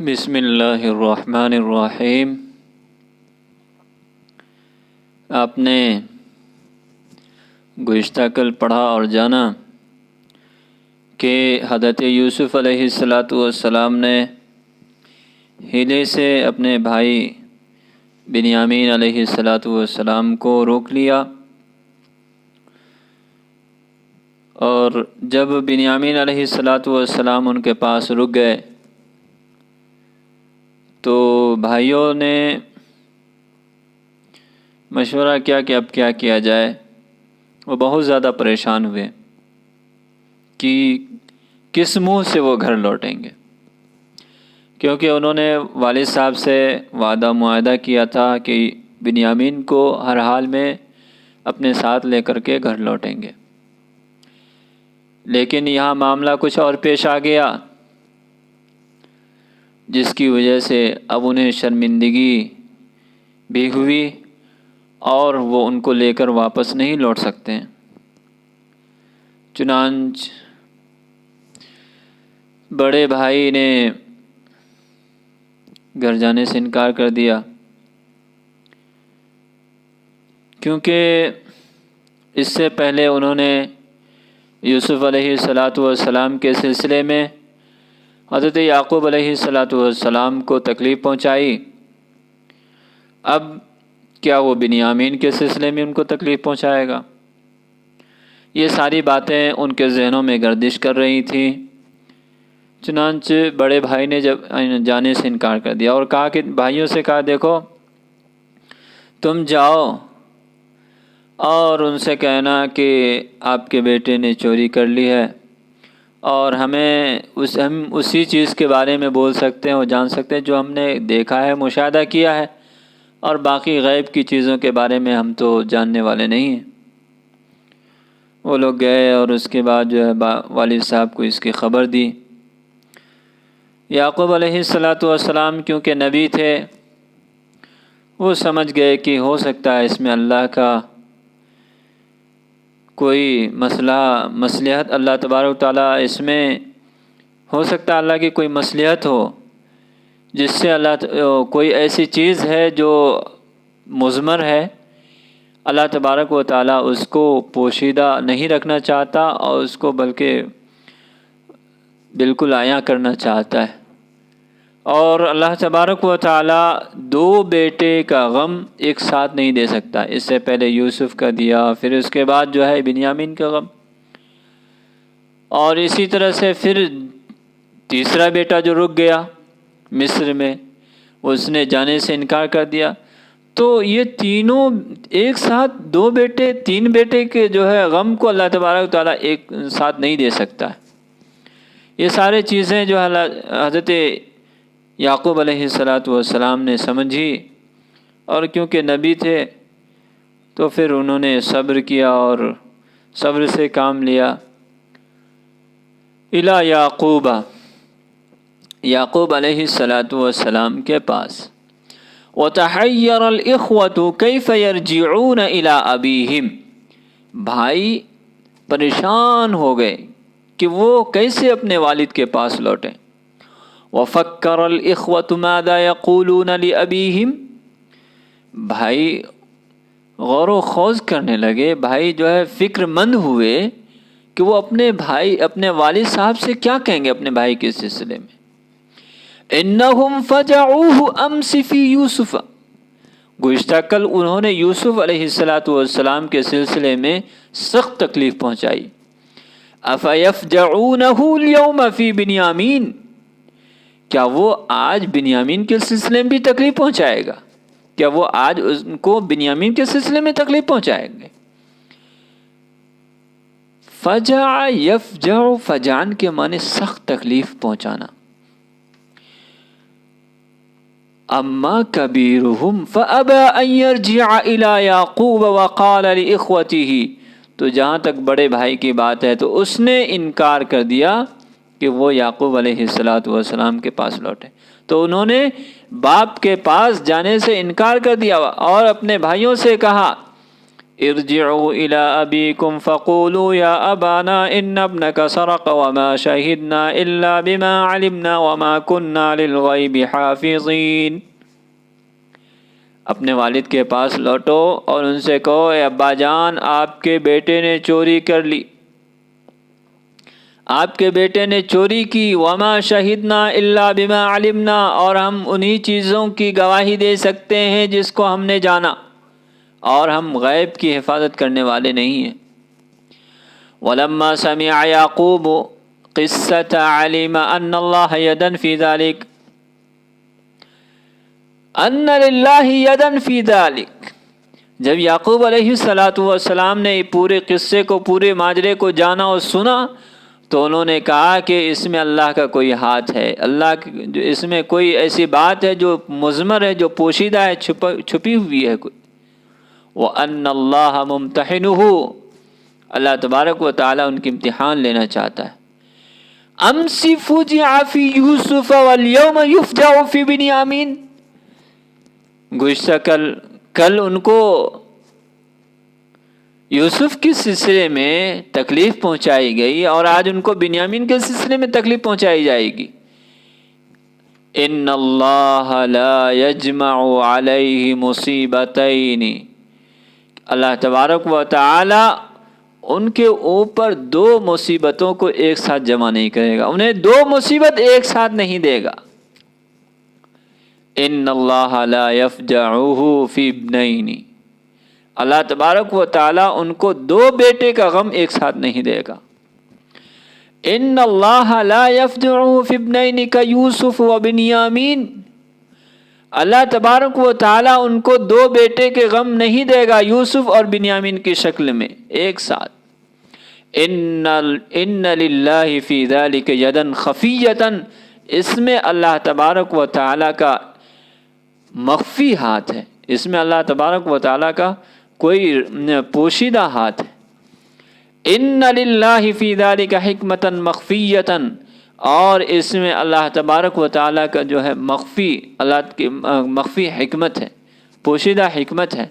بسم اللہ الرحمن الرحیم۔ آپ نے گزشتہ کل پڑھا اور جانا کہ حضرت یوسف علیہ السلام نے ہیلے سے اپنے بھائی بنیامین علیہ السلام کو روک لیا، اور جب بنیامین علیہ السلام ان کے پاس رک گئے تو بھائیوں نے مشورہ کیا کہ اب کیا کیا جائے۔ وہ بہت زیادہ پریشان ہوئے کہ کس منہ سے وہ گھر لوٹیں گے، کیونکہ انہوں نے والد صاحب سے وعدہ معاہدہ کیا تھا کہ بنیامین کو ہر حال میں اپنے ساتھ لے کر کے گھر لوٹیں گے، لیکن یہاں معاملہ کچھ اور پیش آ گیا، جس کی وجہ سے اب انہیں شرمندگی بھی ہوئی اور وہ ان کو لے کر واپس نہیں لوٹ سکتے ہیں۔ چنانچہ بڑے بھائی نے گھر جانے سے انکار کر دیا، کیونکہ اس سے پہلے انہوں نے یوسف علیہ السلام کے سلسلے میں حضرت یعقوب علیہ السلام کو تکلیف پہنچائی۔ اب کیا وہ بنیامین کے سلسلے میں ان کو تکلیف پہنچائے گا؟ یہ ساری باتیں ان کے ذہنوں میں گردش کر رہی تھیں۔ چنانچہ بڑے بھائی نے جب جانے سے انکار کر دیا اور کہا کہ بھائیوں سے کہا، دیکھو تم جاؤ اور ان سے کہنا کہ آپ کے بیٹے نے چوری کر لی ہے، اور ہم اسی چیز کے بارے میں بول سکتے ہیں اور جان سکتے ہیں جو ہم نے دیکھا ہے، مشاہدہ کیا ہے، اور باقی غیب کی چیزوں کے بارے میں ہم تو جاننے والے نہیں ہیں۔ وہ لوگ گئے اور اس کے بعد جو ہے والد صاحب کو اس کی خبر دی۔ یعقوب علیہ السلام کیونکہ نبی تھے، وہ سمجھ گئے کہ ہو سکتا ہے اس میں اللہ کا کوئی مصلحت، اللہ تبارک و تعالیٰ اس میں ہو سکتا ہے اللہ کی کوئی مصلحت ہو، جس سے کوئی ایسی چیز ہے جو مضمر ہے، اللہ تبارک و تعالیٰ اس کو پوشیدہ نہیں رکھنا چاہتا اور اس کو بلکہ بالکل عیاں کرنا چاہتا ہے۔ اور اللہ تبارک و تعالیٰ دو بیٹے کا غم ایک ساتھ نہیں دے سکتا۔ اس سے پہلے یوسف کا دیا، پھر اس کے بعد جو ہے بنیامین کا غم، اور اسی طرح سے پھر تیسرا بیٹا جو رک گیا مصر میں، اس نے جانے سے انکار کر دیا۔ تو یہ تینوں ایک ساتھ تین بیٹے کے جو ہے غم کو اللہ تبارک و تعالیٰ ایک ساتھ نہیں دے سکتا ہے۔ یہ سارے چیزیں جو حضرت یعقوب علیہ السلام نے سمجھی، اور کیونکہ نبی تھے تو پھر انہوں نے صبر کیا اور صبر سے کام لیا۔ الی یعقوب علیہ السلام کے پاس، وتحیر الاخوة کیف یرجعون الی ابیہم، بھائی پریشان ہو گئے کہ وہ کیسے اپنے والد کے پاس لوٹیں۔ وفکر الاخوة ماذا یقولون لابیہم، بھائی غور و خوض کرنے لگے، بھائی جو ہے فکر مند ہوئے کہ وہ اپنے والد صاحب سے کیا کہیں گے اپنے بھائی کے سلسلے میں۔ انہم فجعوہ امس فی یوسف، گزشتہ کل انہوں نے یوسف علیہ السلام کے سلسلے میں سخت تکلیف پہنچائی۔ افیفجعونہ اليوم فی بنیامین، کیا وہ آج بنیامین کے سلسلے میں بھی تکلیف پہنچائے گا؟ کیا وہ آج ان کو بنیامین کے سلسلے میں تکلیف پہنچائیں گے؟ فجع یفجع، فجعن کے معنی سخت تکلیف پہنچانا۔ اما کبیرہم فابى ان یرجع الى یعقوب وقال لاخوته، تو جہاں تک بڑے بھائی کی بات ہے تو اس نے انکار کر دیا کہ وہ یعقوب علیہ السلام کے پاس لوٹے، تو انہوں نے باپ کے پاس جانے سے انکار کر دیا اور اپنے بھائیوں سے کہا ارجعوا إلى أبيكم فقولوا يا أبانا إن ابنك سرق وما شهدنا إلا بما علمنا وما كنا للغيب حافظين۔ اپنے والد کے پاس لوٹو اور ان سے کہو اے ابا جان آپ کے بیٹے نے چوری کر لی، آپ کے بیٹے نے چوری کی، وما شہدنا الا بما علمنا، اور ہم انہی چیزوں کی گواہی دے سکتے ہیں جس کو ہم نے جانا، اور ہم غیب کی حفاظت کرنے والے نہیں ہیں۔ ولما سمع یعقوب قصة علم ان اللہ یدن فی ذلک ان للہ یدن فی ذلک، جب یعقوب علیہ السلام نے پورے قصے کو، پورے ماجرے کو جانا اور سنا تو انہوں نے کہا کہ اس میں اللہ کا کوئی ہاتھ ہے، اس میں کوئی ایسی بات ہے جو مضمر ہے، جو پوشیدہ ہے، چھپی ہوئی ہے کوئی۔ وَأَنَّ اللَّهَ مُمْتَحِنُهُ، اللہ تبارک و تعالیٰ ان کی امتحان لینا چاہتا ہے۔ أَمْسِ فُجِعَ فِي يُوسُفَ وَالْيَوْمَ يُفْجَعُ فِي بِنْيَامِينَ، گزشتہ کل ان کو یوسف کے سلسلے میں تکلیف پہنچائی گئی اور آج ان کو بنیامین کے سلسلے میں تکلیف پہنچائی جائے گی۔ ان اللہ لا یجمع علیہ مصیبتین، اللہ تبارک و تعالی ان کے اوپر دو مصیبتوں کو ایک ساتھ جمع نہیں کرے گا، انہیں دو مصیبت ایک ساتھ نہیں دے گا۔ ان اللہ لا یفجعہ فی ابنین، اللہ تبارک و تعالیٰ ان کو دو بیٹے کا غم ایک ساتھ نہیں دے گا۔ ان اللہ لا یفجعہ فی ابنین کیوسف و بنیامین، اللہ تبارک و تعالیٰ ان کو دو بیٹے کے غم نہیں دے گا یوسف اور بنیامین کی شکل میں ایک ساتھ۔ ان للہ فی ذلک یدن خفیۃ، اس میں اللہ تبارک و تعالیٰ کا مخفی ہاتھ ہے، اس میں اللہ تبارک و تعالیٰ کا کوئی پوشیدہ ہاتھ ہے۔ ان للہ فی ذلک حکمۃ مخفیۃ، اور اس میں اللہ تبارک و تعالیٰ کا جو ہے مخفی، اللہ کی مخفی حکمت ہے، پوشیدہ حکمت ہے۔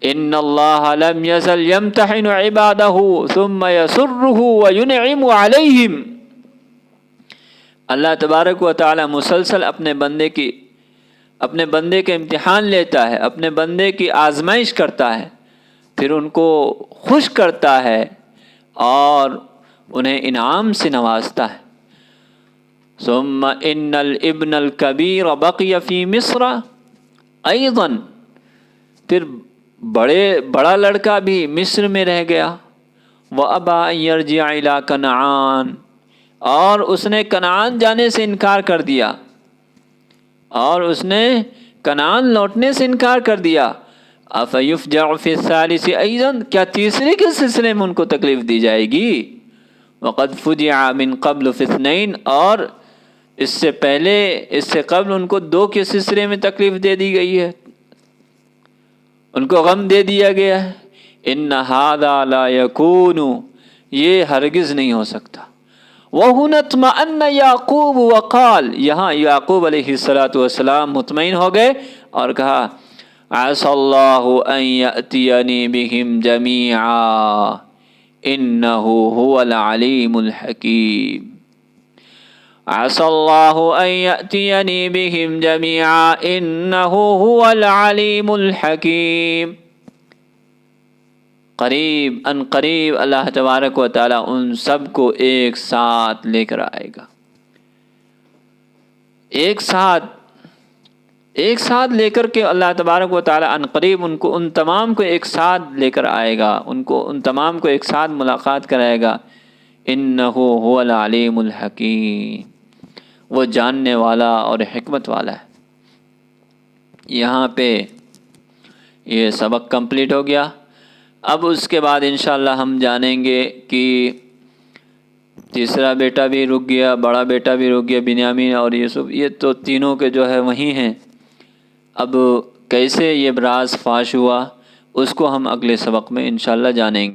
ان اللہ لم یزل یمتحن عبادہ ثم یسرہ وینعم علیہم، اللہ تبارک و تعالیٰ مسلسل اپنے بندے کے امتحان لیتا ہے، اپنے بندے کی آزمائش کرتا ہے، پھر ان کو خوش کرتا ہے اور انہیں انعام سے نوازتا ہے۔ ثم ان الابن الکبیر بقی فی مصر ایضا، پھر بڑا لڑکا بھی مصر میں رہ گیا۔ وابى ان يرجع الى کنعان، اور اس نے کنعان جانے سے انکار کر دیا، اور اس نے کنعان لوٹنے سے انکار کر دیا۔ افیفجع فی الثالث ایضا، کیا تیسرے کے سلسلے میں ان کو تکلیف دی جائے گی؟ وقد فجع من قبل فی اثنین، اور اس سے قبل ان کو دو کے سلسلے میں تکلیف دے دی گئی ہے، ان کو غم دے دیا گیا ہے۔ ان ھذا لا یکون، یہ ہرگز نہیں ہو سکتا۔ وَهُنَا اطْمَأَنَّ یعقوب وقال، یہاں یعقوب علیہ السلام مطمئن ہو گئے اور کہا عَسَى اللَّهُ أَن يَأْتِيَنِي بِهِمْ جَمِيعًا إِنَّهُ هُوَ الْعَلِيمُ الْحَكِيمُ۔ عَسَى اللَّهُ أَن يَأْتِيَنِي بِهِمْ جَمِيعًا إِنَّهُ هُوَ الْعَلِيمُ الْحَكِيمُ۔ ان قریب اللہ تبارک و تعالیٰ ان سب کو ایک ساتھ لے کر آئے گا، ایک ساتھ لے کر کے اللہ تبارک و تعالیٰ ان قریب ان تمام کو ایک ساتھ لے کر آئے گا، ان تمام کو ایک ساتھ ملاقات کرائے گا۔ انہ هو العلیم الحکیم، وہ جاننے والا اور حکمت والا ہے۔ یہاں پہ یہ سبق کمپلیٹ ہو گیا۔ اب اس کے بعد انشاءاللہ ہم جانیں گے کہ تیسرا بیٹا بھی رک گیا، بڑا بیٹا بھی رک گیا بنیامین اور یوسف، یہ تو تینوں کے جو ہے وہی ہیں۔ اب کیسے یہ راز فاش ہوا اس کو ہم اگلے سبق میں انشاءاللہ جانیں گے۔